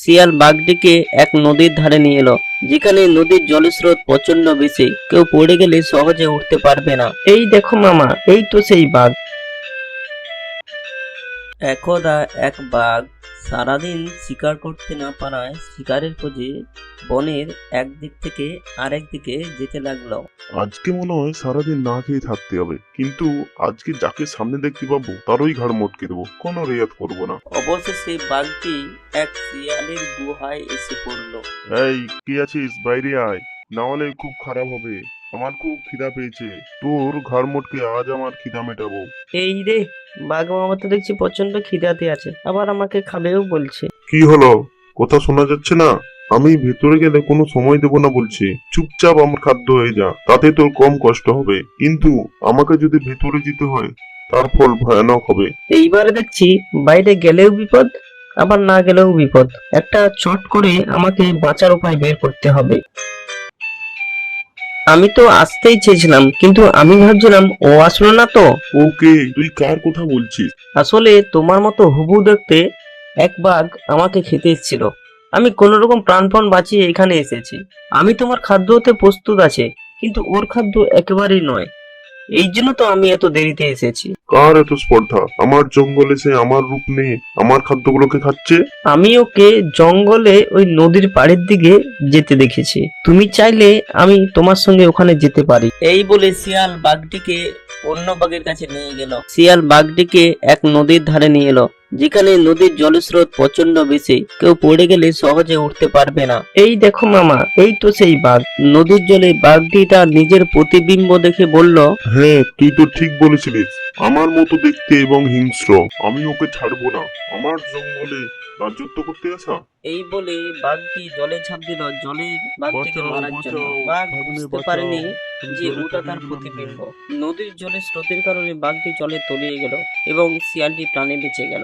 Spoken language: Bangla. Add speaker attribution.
Speaker 1: শিয়াল বাঘটিকে এক নদীর ধারে নিয়ে এলো, যেখানে নদীর জলস্রোত প্রচন্ড বেশি, কেউ পড়ে গেলে সহজে উঠতে পারবে না। এই দেখো মামা, এই তো সেই বাঘ। একদা এক বাঘ সারাদিন শিকার করতে না পারায় শিকারের খোঁজে বনের একদিক থেকে আরেক দিকে যেতে লাগলো।
Speaker 2: আজকে মনে হয় সারাদিন না খেয়ে থাকতে হবে, কিন্তু আজকে যাকে সামনে দেখতে পাবো তারই ঘাড় মটকে দেবো, কোনো রেয়াত করবো না।
Speaker 1: অবশেষে বাঘটি এক শিয়ালের গুহায় এসে পড়লো।
Speaker 2: এই কে আছিস, বাইরে আয়, না হলে খুব খারাপ হবে। আমার খুব খিদা পেয়েছে, তোর ঘাড় মটকে আজ আমার খিদা মেটাবো।
Speaker 1: এই রে, বাঘ মামা তো দেখছি প্রচন্ড খিদাতে আছে, আবার আমাকে খাবেও বলছে।
Speaker 2: কি হলো, কথা শোনা যাচ্ছে না? আমি ভেতরে গেলে কোনো সময় দেবো না বলছি, চুপচাপ আমার খাদ্য হয়ে যা, তাতে তোর কম কষ্ট হবে। কিন্তু আমাকে যদি ভেতরে যেতে হয় তার ফল ভয়ানক হবে।
Speaker 1: এইবারে দেখছি বাইরে গেলেও বিপদ, আবার না গেলেও বিপদ। একটা চট করে আমাকে বাঁচার উপায় বের করতে হবে। আমি তো আসতেই চেয়েছিলাম, কিন্তু আমি ভাবছিলাম ও আসলো না তো।
Speaker 2: ওকে, তুই কার কথা বলছিস?
Speaker 1: আসলে তোমার মতো হুবহু দেখতে এক বাঘ আমাকে খেতে এসেছিল। আমি কোন রকম প্রাণপণ বাঁচিয়ে এখানে এসেছি। আমি তোমার খাদ্য হতে প্রস্তুত আছে, কিন্তু ওর খাদ্য একেবারেই নয়। এই জন্য তো আমি এত দেরিতে এসেছি।
Speaker 2: কার এত স্পর্ধা? আমার জঙ্গলে সে আমার রূপ নিয়ে আমার খাদ্যগুলোকে খাচ্ছে।
Speaker 1: আমি ওকে জঙ্গলে ওই নদীর পাড়ের দিকে যেতে দেখেছি। তুমি চাইলে আমি তোমার সঙ্গে ওখানে যেতে পারি। এই বলে শিয়াল বাঘটিকে অন্য বাঘের কাছে নিয়ে গেল। শিয়াল বাঘটিকে এক নদীর ধারে নিয়ে এলো, যেখানে নদীর জলস্রোত প্রচন্ড বেশি, কেউ পড়ে গেলে সহজে উঠতে পারবে না। এই দেখো মামা, এই তো সেই বাঘ। নদীর জলে বাঘটি তার নিজের প্রতিবিম্ব দেখে বলল,
Speaker 2: হ্যাঁ, তুই তো ঠিক বলেছিলিস, আমার মতো দেখতে এবং হিংস্র। আমি ওকে ছাড়বো না, আমার জঙ্গলে রাজত্ব করতে আসা।
Speaker 1: এই বলে বাঘটি জলে ঝাঁপ দিল, জলে বাঘটিকে
Speaker 2: বাঁচাও,
Speaker 1: মারার জন্য।
Speaker 2: বাঁচাও,
Speaker 1: বাঘ
Speaker 2: ভাগ্নে
Speaker 1: বুঝতে
Speaker 2: বাঁচাও,
Speaker 1: পারেনি
Speaker 2: আমি
Speaker 1: যে
Speaker 2: জলে
Speaker 1: ওটা
Speaker 2: তলিয়ে
Speaker 1: তার
Speaker 2: গেলাম
Speaker 1: প্রতিবিম্ব।
Speaker 2: রে।
Speaker 1: নদীর জলের স্রোতের কারণে বাঘটি জলে তলিয়ে গেল এবং শিয়ালটি প্রাণে বেঁচে গেল।